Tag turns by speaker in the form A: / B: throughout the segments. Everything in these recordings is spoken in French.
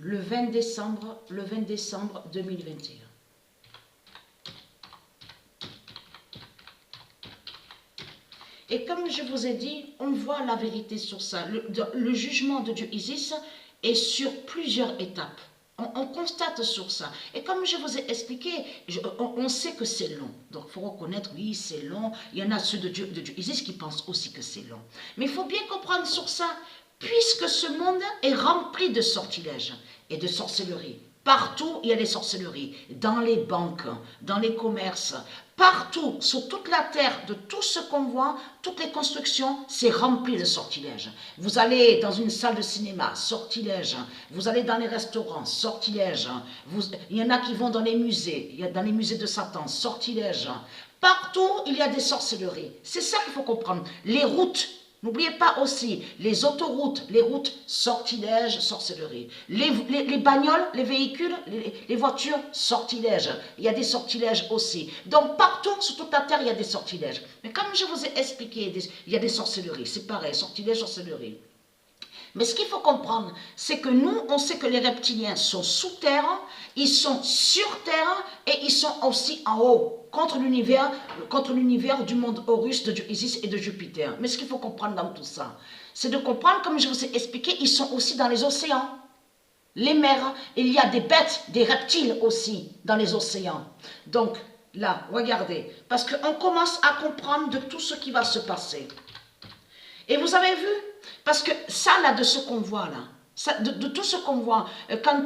A: le 20 décembre 2021. Et comme je vous ai dit, on voit la vérité sur ça. Le jugement de Dieu Isis est sur plusieurs étapes. On constate sur ça. Et comme je vous ai expliqué, on sait que c'est long. Donc il faut reconnaître, oui, c'est long. Il y en a ceux de Dieu Isis qui pensent aussi que c'est long. Mais il faut bien comprendre sur ça, puisque ce monde est rempli de sortilèges et de sorcellerie. Partout, il y a des sorcelleries. Dans les banques, dans les commerces, partout, sur toute la terre, de tout ce qu'on voit, toutes les constructions, c'est rempli de sortilèges. Vous allez dans une salle de cinéma, sortilèges. Vous allez dans les restaurants, sortilèges. Il y en a qui vont dans les musées, il y a dans les musées de Satan, sortilèges. Partout, il y a des sorcelleries. C'est ça qu'il faut comprendre. Les routes. N'oubliez pas aussi les autoroutes, les routes, sortilèges, sorcellerie. Les bagnoles, les véhicules, les voitures, sortilèges. Il y a des sortilèges aussi. Donc partout sur toute la terre, il y a des sortilèges. Mais comme je vous ai expliqué, il y a des sorcelleries. C'est pareil, sortilèges, sorcellerie. Mais ce qu'il faut comprendre, c'est que nous, on sait que les reptiliens sont sous terre, ils sont sur terre et ils sont aussi en haut, contre l'univers du monde Horus, de Dieu Isis et de Jupiter. Mais ce qu'il faut comprendre dans tout ça, c'est de comprendre, comme je vous ai expliqué, ils sont aussi dans les océans, les mers. Il y a des bêtes, des reptiles aussi dans les océans. Donc là, regardez, parce qu'on commence à comprendre de tout ce qui va se passer. Et vous avez vu, parce que ça, là, de ce qu'on voit, là, ça, de tout ce qu'on voit, quand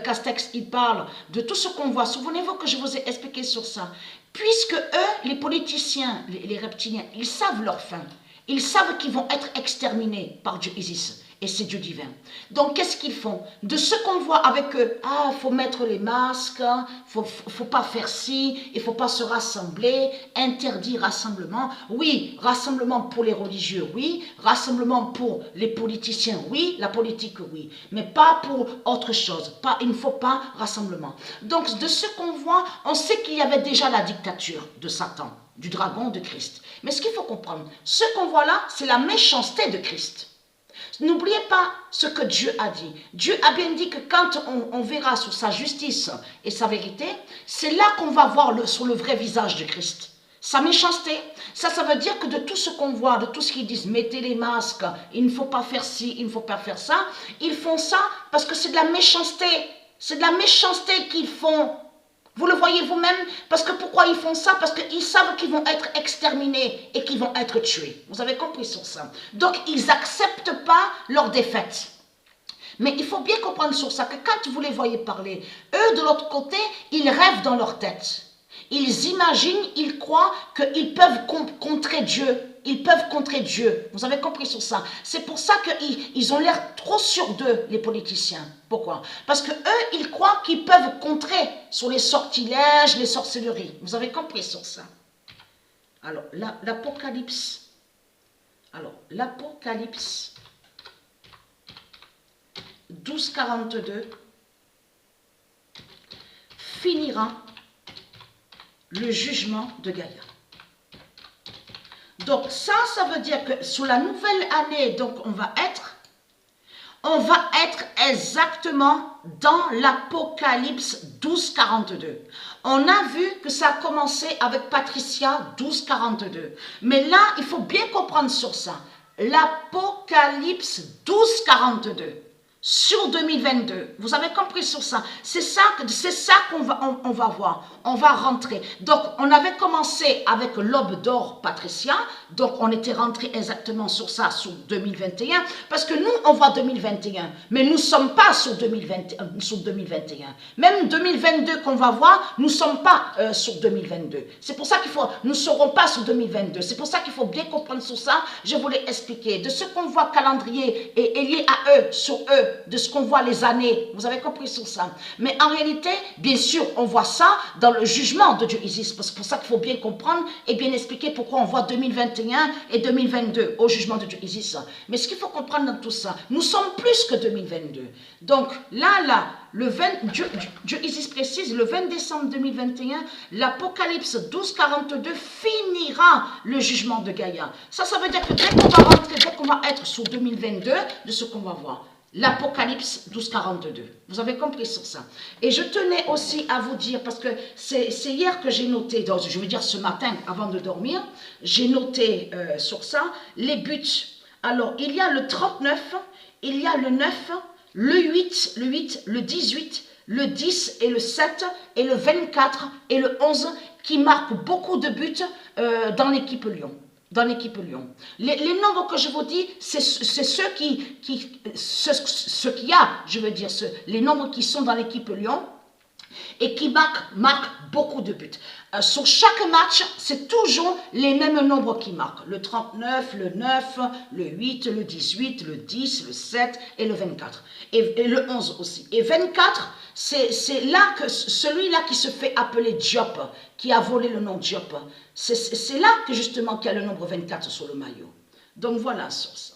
A: Castex, il parle, de tout ce qu'on voit, souvenez-vous que je vous ai expliqué sur ça, puisque eux, les politiciens, les reptiliens, ils savent leur fin, ils savent qu'ils vont être exterminés par Dieu Isis, et c'est Dieu divin. Donc, qu'est-ce qu'ils font? De ce qu'on voit avec eux, il faut mettre les masques, faut pas faire ci, il faut pas se rassembler, interdit rassemblement. Oui, rassemblement pour les religieux, oui. Rassemblement pour les politiciens, oui. La politique, oui. Mais pas pour autre chose. Il ne faut pas rassemblement. Donc, de ce qu'on voit, on sait qu'il y avait déjà la dictature de Satan, du dragon de Christ. Mais ce qu'il faut comprendre, ce qu'on voit là, c'est la méchanceté de Christ. N'oubliez pas ce que Dieu a dit. Dieu a bien dit que quand on verra sur sa justice et sa vérité, c'est là qu'on va voir sur le vrai visage de Christ. Sa méchanceté, ça veut dire que de tout ce qu'on voit, de tout ce qu'ils disent, mettez les masques, il ne faut pas faire ci, il ne faut pas faire ça, ils font ça parce que c'est de la méchanceté. C'est de la méchanceté qu'ils font. Vous le voyez vous-même, parce que pourquoi ils font ça? Parce qu'ils savent qu'ils vont être exterminés et qu'ils vont être tués. Vous avez compris sur ça. Donc, ils n'acceptent pas leur défaite. Mais il faut bien comprendre sur ça, que quand vous les voyez parler, eux, de l'autre côté, ils rêvent dans leur tête. Ils imaginent, ils croient qu'ils peuvent contrer Dieu. Ils peuvent contrer Dieu. Vous avez compris sur ça. C'est pour ça qu'ils ont l'air trop sûrs d'eux, les politiciens. Pourquoi? Parce que eux, ils croient qu'ils peuvent contrer sur les sortilèges, les sorcelleries. Vous avez compris sur ça. Alors, l'Apocalypse. Alors, l'Apocalypse 12:42 finira le jugement de Gaïa. Donc ça veut dire que sous la nouvelle année, donc on va être exactement dans l'Apocalypse 12:42. On a vu que ça a commencé avec Patricia 12:42. Mais là, il faut bien comprendre sur ça. L'Apocalypse 12:42. Sur 2022, vous avez compris sur ça. C'est ça qu'on va voir. On va rentrer. Donc, on avait commencé avec l'aube d'or Patricia. Donc, on était rentré exactement sur ça, sur 2021. Parce que nous, on voit 2021. Mais nous ne sommes pas sur 2021. Même 2022 qu'on va voir, nous ne sommes pas sur 2022. C'est pour ça nous ne serons pas sur 2022. C'est pour ça qu'il faut bien comprendre sur ça. Je voulais expliquer. De ce qu'on voit calendrier est lié à eux, sur eux. De ce qu'on voit les années, vous avez compris sur ça. Mais en réalité, bien sûr, on voit ça dans le jugement de Dieu Isis. Parce que c'est pour ça qu'il faut bien comprendre et bien expliquer pourquoi on voit 2021 et 2022 au jugement de Dieu Isis. Mais ce qu'il faut comprendre dans tout ça, nous sommes plus que 2022. Donc là, Dieu Isis précise, le 20 décembre 2021, l'Apocalypse 12:42 finira le jugement de Gaïa. Ça veut dire que dès qu'on va rentrer, dès qu'on va être sur 2022, de ce qu'on va voir. l'Apocalypse 12:42. Vous avez compris sur ça. Et je tenais aussi à vous dire, parce que c'est hier que j'ai noté, je veux dire ce matin avant de dormir, j'ai noté sur ça les buts. Alors, il y a le 39, il y a le 9, le 8, le 18, le 10 et le 7 et le 24 et le 11 qui marquent beaucoup de buts dans l'équipe Lyon. Dans l'équipe Lyon. Les nombres que je vous dis, c'est ceux ce qu'il y a, je veux dire, les nombres qui sont dans l'équipe Lyon et qui marquent beaucoup de buts. Sur chaque match, c'est toujours les mêmes nombres qui marquent. Le 39, le 9, le 8, le 18, le 10, le 7 et le 24. Et le 11 aussi. Et 24, c'est là que celui-là qui se fait appeler Diop, qui a volé le nom Diop. C'est là que justement qu'il y a le nombre 24 sur le maillot. Donc voilà sur ça.